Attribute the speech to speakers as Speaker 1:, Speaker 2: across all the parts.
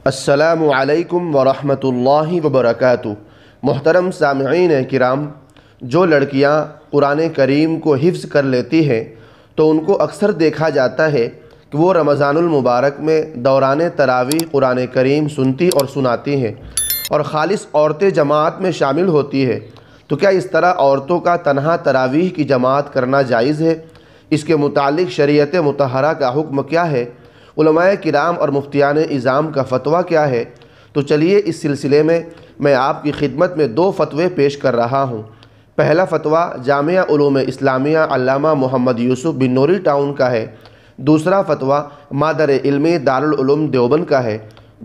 Speaker 1: السلام علیکم ورحمۃ اللہ وبرکاتہ۔ محترم سامعین کرام، جو لڑکیاں قرآن کریم کو حفظ کر لیتی ہیں تو ان کو اکثر دیکھا جاتا ہے کہ وہ رمضان المبارک میں دوران تراویح قرآن کریم سنتی اور سناتی ہیں اور خالص عورتیں جماعت میں شامل ہوتی ہے۔ تو کیا اس طرح عورتوں کا تنہا تراویح کی جماعت کرنا جائز ہے؟ اس کے متعلق شریعت مطہرہ کا حکم کیا ہے؟ علماء کرام اور مفتیان اعظام کا فتویٰ کیا ہے؟ تو چلیے اس سلسلے میں آپ کی خدمت میں 2 فتوے پیش کر رہا ہوں۔ پہلا فتویٰ جامعہ علوم اسلامیہ علامہ محمد یوسف بن نوری ٹاؤن کا ہے۔ دوسرا فتویٰ مادر علمی دارالعلوم دیوبند کا ہے۔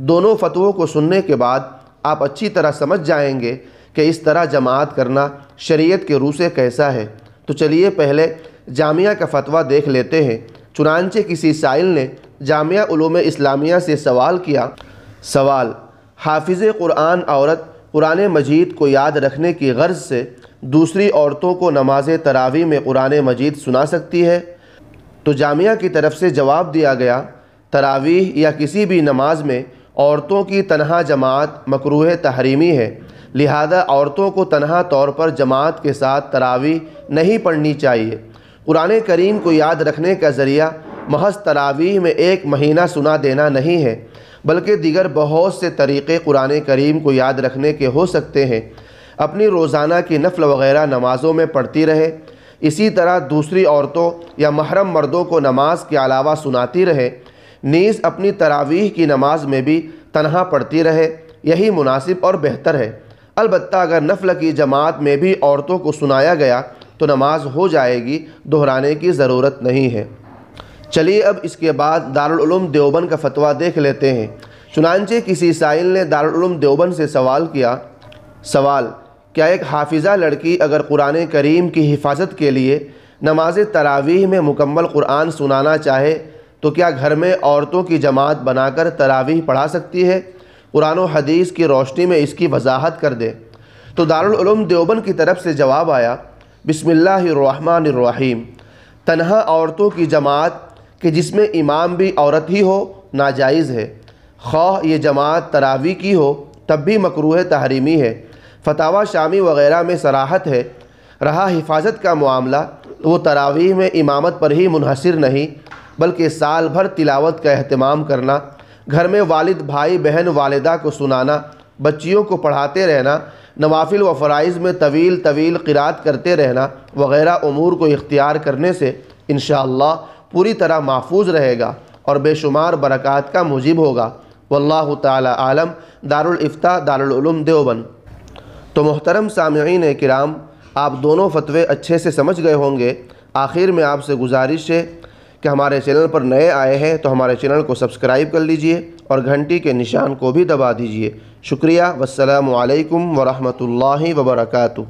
Speaker 1: دونوں فتووں کو سننے کے بعد آپ اچھی طرح سمجھ جائیں گے کہ اس طرح جماعت کرنا شریعت کے روح سے کیسا ہے۔ تو چلیے پہلے جامعہ کا فتویٰ دیکھ لیتے ہیں۔ چنانچہ کسی سائل نے جامعہ علوم اسلامیہ سے سوال کیا۔ سوال: حافظ قرآن عورت قرآن مجید کو یاد رکھنے کی غرض سے دوسری عورتوں کو نماز تراویح میں قرآن مجید سنا سکتی ہے؟ تو جامعہ کی طرف سے جواب دیا گیا، تراویح یا کسی بھی نماز میں عورتوں کی تنہا جماعت مکروہ تحریمی ہے، لہذا عورتوں کو تنہا طور پر جماعت کے ساتھ تراویح نہیں پڑھنی چاہیے۔ قرآن کریم کو یاد رکھنے کا ذریعہ محض تراویح میں 1 مہینہ سنا دینا نہیں ہے، بلکہ دیگر بہت سے طریقے قرآن کریم کو یاد رکھنے کے ہو سکتے ہیں۔ اپنی روزانہ کی نفل وغیرہ نمازوں میں پڑھتی رہے، اسی طرح دوسری عورتوں یا محرم مردوں کو نماز کے علاوہ سناتی رہے، نیز اپنی تراویح کی نماز میں بھی تنہا پڑھتی رہے، یہی مناسب اور بہتر ہے۔ البتہ اگر نفل کی جماعت میں بھی عورتوں کو سنایا گیا تو نماز ہو جائے گی، دہرانے کی ضرورت نہیں ہے۔ چلیے اب اس کے بعد دارالعلوم دیوبند کا فتویٰ دیکھ لیتے ہیں۔ چنانچہ کسی سائل نے دارالعلوم دیوبند سے سوال کیا۔ سوال: کیا ایک حافظہ لڑکی اگر قرآن کریم کی حفاظت کے لیے نماز تراویح میں مکمل قرآن سنانا چاہے تو کیا گھر میں عورتوں کی جماعت بنا کر تراویح پڑھا سکتی ہے؟ قرآن و حدیث کی روشنی میں اس کی وضاحت کر دے۔ تو دارالعلوم دیوبند کی طرف سے جواب آیا، بسم اللہ الرحمن الرحیم، تنہا عورتوں کی جماعت کہ جس میں امام بھی عورت ہی ہو ناجائز ہے، خواہ یہ جماعت تراویح کی ہو تب بھی مکروہ تحریمی ہے۔ فتاوی شامی وغیرہ میں صراحت ہے۔ رہا حفاظت کا معاملہ تو وہ تراویح میں امامت پر ہی منحصر نہیں، بلکہ سال بھر تلاوت کا اہتمام کرنا، گھر میں والد بھائی بہن والدہ کو سنانا، بچیوں کو پڑھاتے رہنا، نوافل و فرائض میں طویل قرات کرتے رہنا وغیرہ امور کو اختیار کرنے سے انشاءاللہ پوری طرح محفوظ رہے گا اور بے شمار برکات کا موجب ہوگا۔ واللہ تعالی عالم۔ دارالفتاء دارالعلوم دیوبند۔ تو محترم سامعین کرام، آپ دونوں فتوے اچھے سے سمجھ گئے ہوں گے۔ آخر میں آپ سے گزارش ہے کہ ہمارے چینل پر نئے آئے ہیں تو ہمارے چینل کو سبسکرائب کر لیجئے اور گھنٹی کے نشان کو بھی دبا دیجئے۔ شکریہ۔ والسلام علیکم ورحمۃ اللہ وبرکاتہ۔